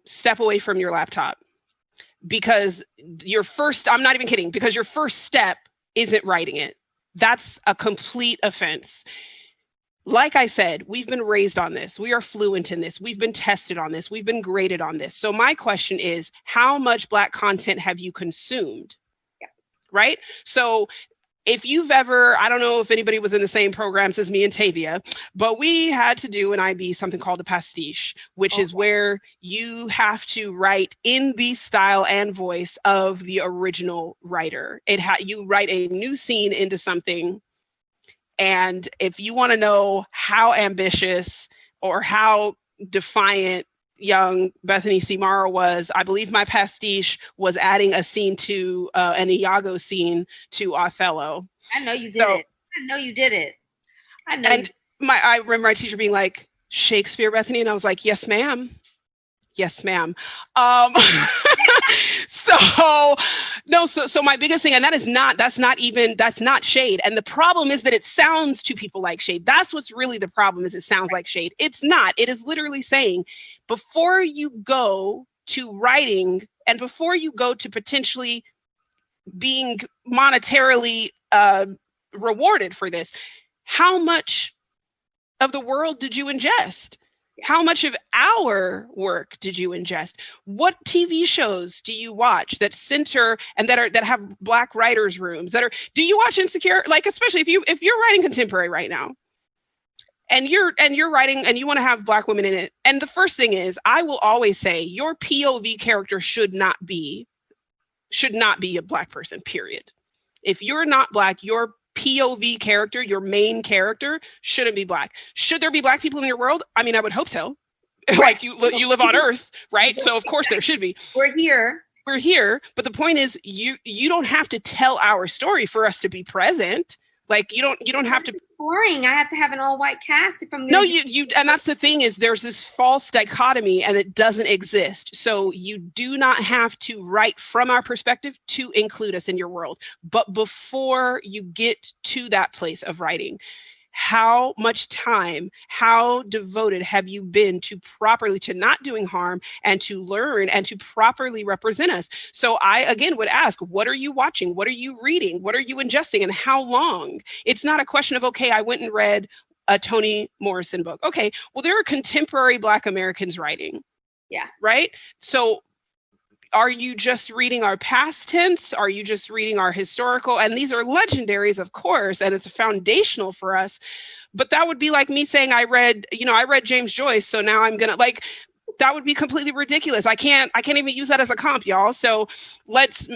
step away from your laptop. Because I'm not even kidding, because your first step isn't writing it. That's a complete offense. Like I said, we've been raised on this. We are fluent in this. We've been tested on this. We've been graded on this. So my question is, how much Black content have you consumed? Yeah. Right? So if you've ever, I don't know if anybody was in the same programs as me and Tavia, but we had to do an IB, something called a pastiche, which is where you have to write in the style and voice of the original writer. You write a new scene into something. And if you want to know how ambitious or how defiant young Bethany C. Morrow was, I believe my pastiche was adding a scene to an Iago scene to Othello. I know you did it. I remember my teacher being like, Shakespeare, Bethany? And I was like, yes, ma'am. Yes, ma'am. So my biggest thing, and that's not shade. And the problem is that it sounds to people like shade. That's what's really the problem, is it sounds like shade. It's not. It is literally saying, before you go to writing and before you go to potentially being monetarily rewarded for this, how much of the world did you ingest? How much of our work did you ingest? What TV shows do you watch that center and that have Black writers' rooms? Do you watch Insecure? Like, especially if you're writing contemporary right now, and you're writing and you want to have Black women in it. And the first thing is, I will always say, your POV character should not be a Black person, period. If you're not Black, your POV character, your main character, shouldn't be Black. Should there be Black people in your world? I mean, I would hope so. Like, you live on Earth, right? So of course there should be. We're here. But the point is, you don't have to tell our story for us to be present. Like, you don't have to. It's boring. I have to have an all-white cast if I'm. And that's the thing, is there's this false dichotomy, and it doesn't exist. So you do not have to write from our perspective to include us in your world. But before you get to that place of writing, how much time, how devoted have you been to not doing harm and to learn and to properly represent us? So I, again, would ask, what are you watching? What are you reading? What are you ingesting? And how long? It's not a question of, okay, I went and read a Toni Morrison book. Okay, well, there are contemporary Black Americans writing. Yeah. Right? So are you just reading our past tense? Are you just reading our historical? And these are legendaries, of course, and it's foundational for us. But that would be like me saying I read James Joyce, so now I'm gonna, like, that would be completely ridiculous. I can't even use that as a comp, y'all. So let's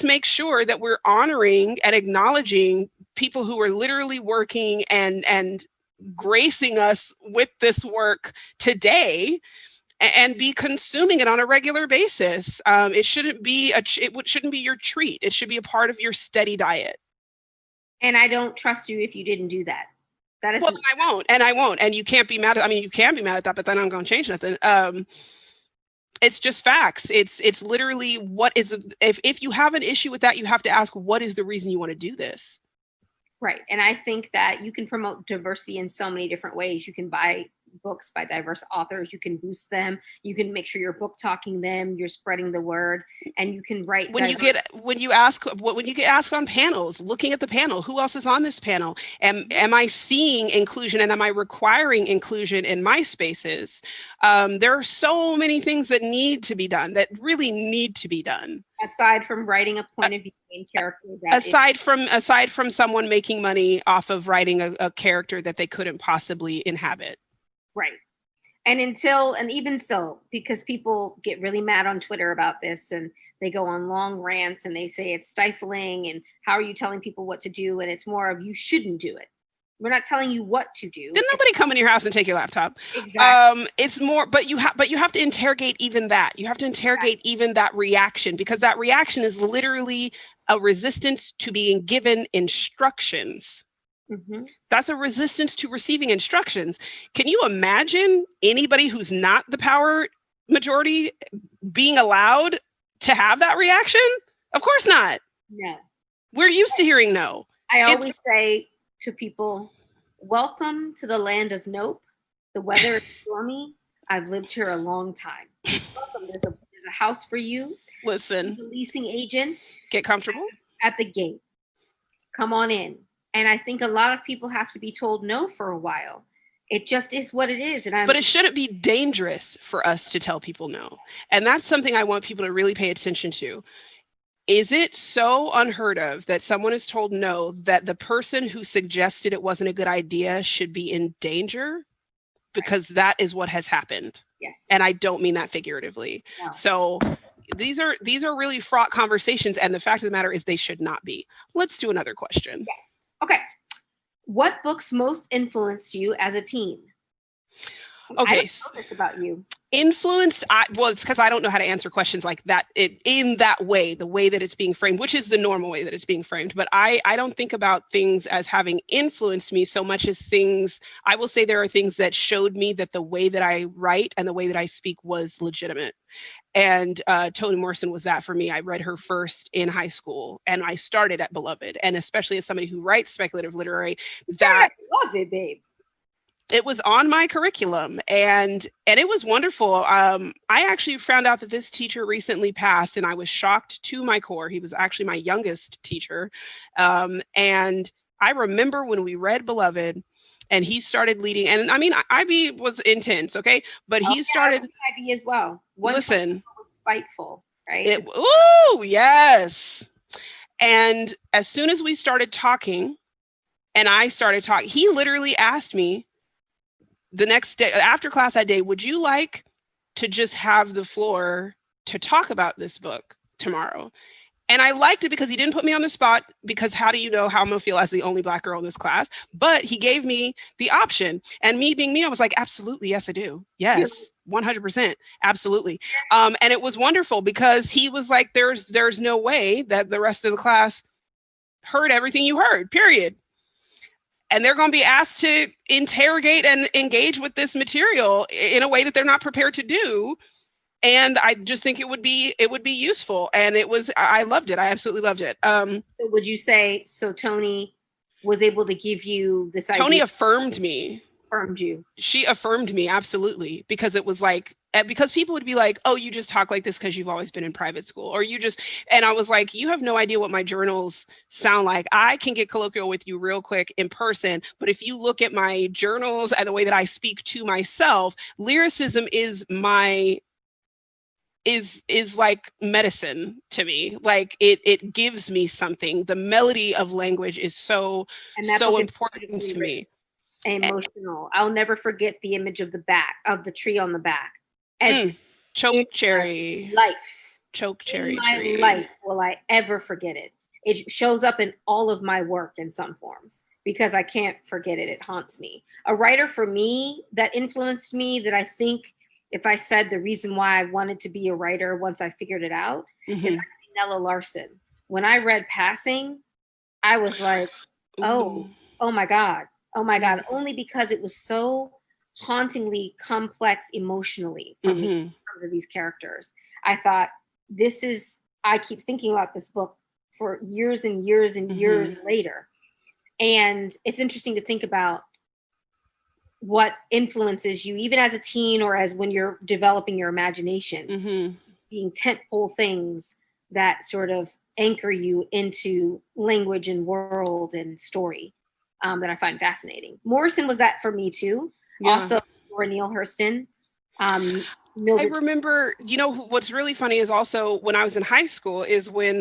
make sure that we're honoring and acknowledging people who are literally working and gracing us with this work today, and be consuming it on a regular basis. It shouldn't be your treat. It should be a part of your steady diet. And I don't trust you if you didn't do that. That is. Well, I won't. And you can't be mad at. I mean, you can be mad at that, but then I'm going to change nothing. It's just facts. It's literally what is. If you have an issue with that, you have to ask, what is the reason you want to do this? Right. And I think that you can promote diversity in so many different ways. You can buy books by diverse authors, you can boost them, you can make sure you're book talking them, you're spreading the word, and you can write. When you get asked on panels, looking at the panel, who else is on this panel? Am I seeing inclusion, and am I requiring inclusion in my spaces? There are so many things that need to be done, that really need to be done. Aside from writing a point of view main character, aside from someone making money off of writing a character that they couldn't possibly inhabit. Right. And even so, because people get really mad on Twitter about this, and they go on long rants and they say it's stifling and how are you telling people what to do? And it's more of, you shouldn't do it. We're not telling you what to do. Did nobody come in your house and take your laptop? Exactly. It's more, but you have to interrogate even that. You have to interrogate even that reaction, because that reaction is literally a resistance to being given instructions. Mm-hmm. That's a resistance to receiving instructions. Can you imagine anybody who's not the power majority being allowed to have that reaction? Of course not. No. We're used to hearing no. I always say to people, welcome to the land of nope. The weather is stormy. I've lived here a long time. Welcome. There's a house for you. Listen. The leasing agent. Get comfortable. At the gate. Come on in. And I think a lot of people have to be told no for a while. It just is what it is. But it shouldn't be dangerous for us to tell people no. And that's something I want people to really pay attention to. Is it so unheard of that someone is told no that the person who suggested it wasn't a good idea should be in danger? Because that is what has happened. Yes. And I don't mean that figuratively. No. So these are really fraught conversations. And the fact of the matter is they should not be. Let's do another question. Yes. Okay. What books most influenced you as a teen? Okay. I don't know this about you. Influenced, well, it's because I don't know how to answer questions like that in that way, the way that it's being framed, which is the normal way that it's being framed. But I don't think about things as having influenced me so much as things, I will say there are things that showed me that the way that I write and the way that I speak was legitimate. And Toni Morrison was that for me. I read her first in high school, and I started at Beloved. And especially as somebody who writes speculative literary, that Beloved, babe. It was on my curriculum, and it was wonderful. I actually found out that this teacher recently passed, and I was shocked to my core. He was actually my youngest teacher. And I remember when we read Beloved, and he started leading, and I mean, IB was intense, okay? But he started IB as well. Listen, was spiteful, right? Ooh, yes. And as soon as we started talking, and I started talking, he literally asked me the next day, after class that day, would you like to just have the floor to talk about this book tomorrow? And I liked it because he didn't put me on the spot, because how do you know how I'm gonna feel as the only Black girl in this class? But he gave me the option, and me being me, I was like, absolutely, yes, I do. Yes, 100%, absolutely. And it was wonderful because he was like, there's no way that the rest of the class heard everything you heard, period. And they're going to be asked to interrogate and engage with this material in a way that they're not prepared to do. And I just think it would be useful. And I loved it. I absolutely loved it. So would you say, so Toni was able to give you this idea? Toni affirmed me. Affirmed you. She affirmed me, absolutely. Because it was like, because people would be like, oh, you just talk like this because you've always been in private school, or and I was like, you have no idea what my journals sound like. I can get colloquial with you real quick in person, but if you look at my journals and the way that I speak to myself, lyricism is like medicine to me. Like it gives me something. The melody of language is so important to me. Emotional. I'll never forget the image of the tree on the back. Choke cherry. Choke cherry tree. In my life will I ever forget it. It shows up in all of my work in some form because I can't forget it. It haunts me. A writer for me that influenced me, that I think if I said the reason why I wanted to be a writer once I figured it out, is Nella Larson. When I read Passing, I was like, oh my God. Oh my God. Only because it was so hauntingly complex emotionally for me in terms of these characters. I thought, I keep thinking about this book for years and years and years later. And it's interesting to think about what influences you, even as a teen or as when you're developing your imagination, being tentpole things that sort of anchor you into language and world and story. That I find fascinating. Morrison was that for me too. Yeah. Also, Laura Neale Hurston. I remember, what's really funny is also when I was in high school is when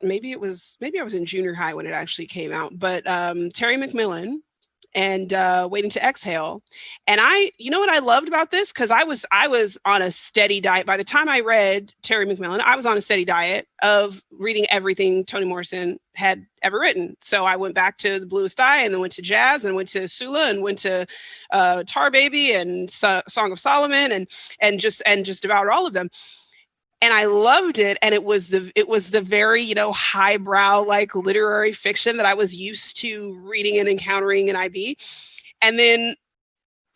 maybe I was in junior high when it actually came out, but Terry McMillan and Waiting to Exhale. And what I loved about this, because I was on a steady diet. By the time I read Terry McMillan, I was on a steady diet of reading everything Toni Morrison had ever written. So I went back to The Bluest Eye, and then went to jazz, and went to Sula, and went to Tar Baby and Song of Solomon, and just devoured all of them. And I loved it. And it was the very, highbrow, like literary fiction that I was used to reading and encountering in IB. And then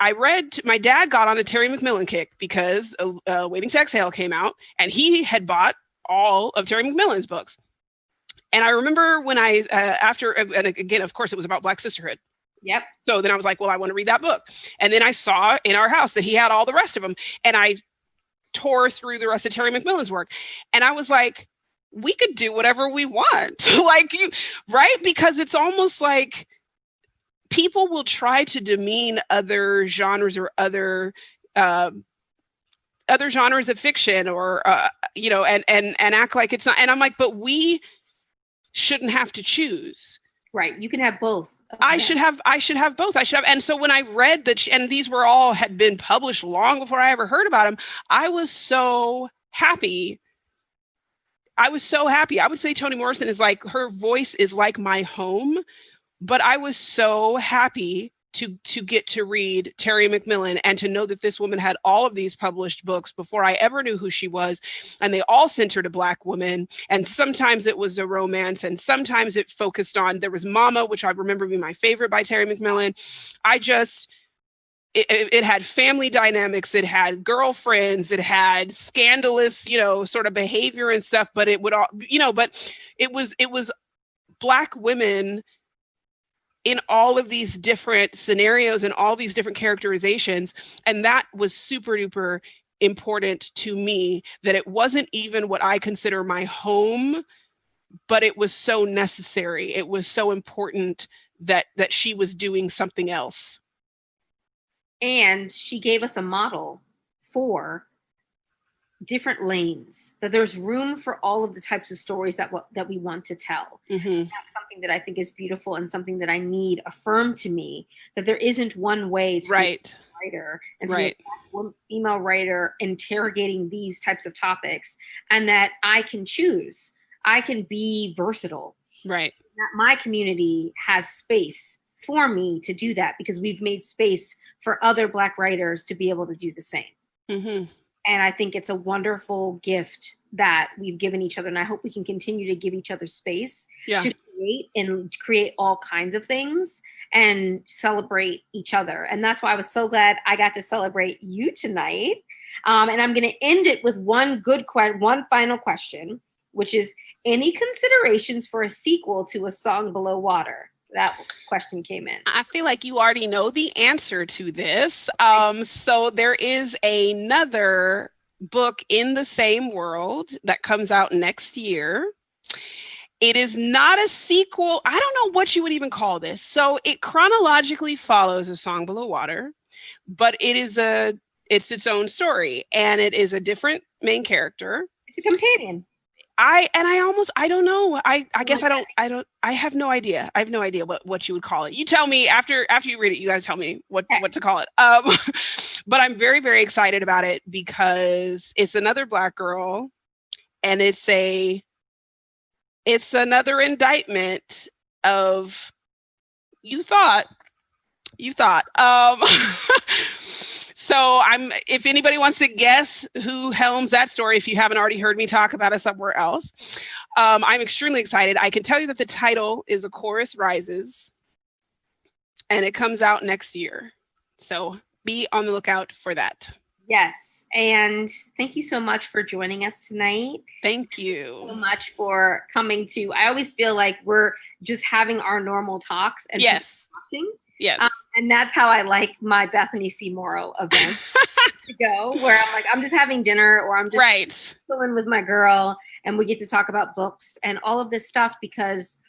my dad got on a Terry McMillan kick because Waiting to Exhale came out, and he had bought all of Terry McMillan's books. And I remember when and again, of course, it was about Black sisterhood. Yep. So then I was like, well, I want to read that book. And then I saw in our house that he had all the rest of them. And I tore through the rest of Terry McMillan's work. And I was like, we could do whatever we want. Right? Because it's almost like people will try to demean other genres or other genres of fiction or, and act like it's not. And I'm like, but we shouldn't have to choose. Right. You can have both. I should have both. And so when I read that, and these had been published long before I ever heard about them, I was so happy. I would say Toni Morrison is like, her voice is like my home, but I was so happy to get to read Terry McMillan and to know that this woman had all of these published books before I ever knew who she was. And they all centered a Black woman. And sometimes it was a romance, and sometimes it focused on, there was Mama, which I remember being my favorite by Terry McMillan. It had family dynamics, it had girlfriends, it had scandalous, sort of behavior and stuff, but it would all, but it was Black women in all of these different scenarios and all these different characterizations. And that was super duper important to me, that it wasn't even what I consider my home, but it was so necessary. It was so important that she was doing something else. And she gave us a model for different lanes, that there's room for all of the types of stories that we want to tell. Mm-hmm. That's something that I think is beautiful, and something that I need affirmed to me, that there isn't one way to be a writer, and to be a female writer interrogating these types of topics, and that I can choose. I can be versatile. Right. That my community has space for me to do that, because we've made space for other Black writers to be able to do the same. Mm-hmm. And I think it's a wonderful gift that we've given each other. And I hope we can continue to give each other space to create all kinds of things and celebrate each other. And that's why I was so glad I got to celebrate you tonight. And I'm going to end it with one final question, which is, any considerations for a sequel to A Song Below Water? That question came in. I feel like you already know the answer to this. So there is another book in the same world that comes out next year. It is not a sequel. I don't know what you would even call this. So it chronologically follows A Song Below Water, but it's its own story, and it is a different main character. It's a companion. I don't know. I guess I have no idea. I have no idea what you would call it. You tell me after you read it, you got to tell me what to call it. But I'm very, very excited about it because it's another Black girl, and it's another indictment of you thought. So if anybody wants to guess who helms that story, if you haven't already heard me talk about it somewhere else, I'm extremely excited. I can tell you that the title is A Chorus Rises, and it comes out next year. So be on the lookout for that. Yes. And thank you so much for joining us tonight. Thank you so much for coming to, I always feel like we're just having our normal talks and watching. Yes. And that's how I like my Bethany C. Morrow event to go, where I'm like, I'm just having dinner, or I'm just chilling with my girl, and we get to talk about books and all of this stuff, because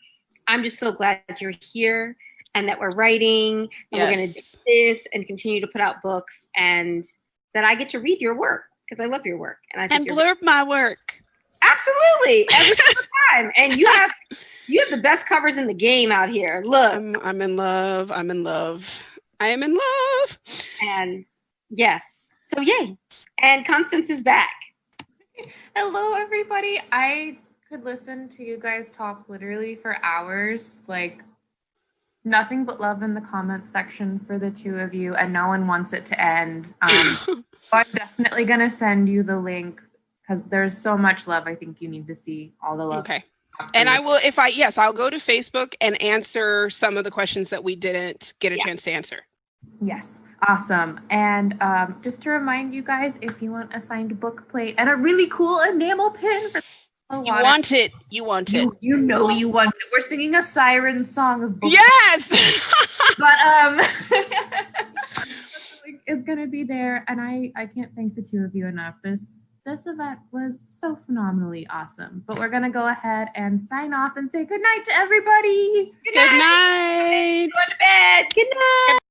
I'm just so glad that you're here and that we're writing, and we're going to do this and continue to put out books, and that I get to read your work, because I love your work. And I think blurb my work. Absolutely. Every single time. And you have the best covers in the game out here. Look. I'm in love. I am in love. And yes. So yay. And Constance is back. Hello, everybody. I could listen to you guys talk literally for hours. Like, nothing but love in the comment section for the two of you, and no one wants it to end. So I'm definitely going to send you the link, because there's so much love. I think you need to see all the love. Okay. And I will, I'll go to Facebook and answer some of the questions that we didn't get a chance to answer. Yes. Awesome. And just to remind you guys, if you want a signed book plate and a really cool enamel pin for you want it. You want it. You know you want it. We're singing a siren song of books. Yes. But it's gonna be there, and I can't thank the two of you enough. This event was so phenomenally awesome. But we're gonna go ahead and sign off and say good night to everybody. Good night. Go to bed. Good night.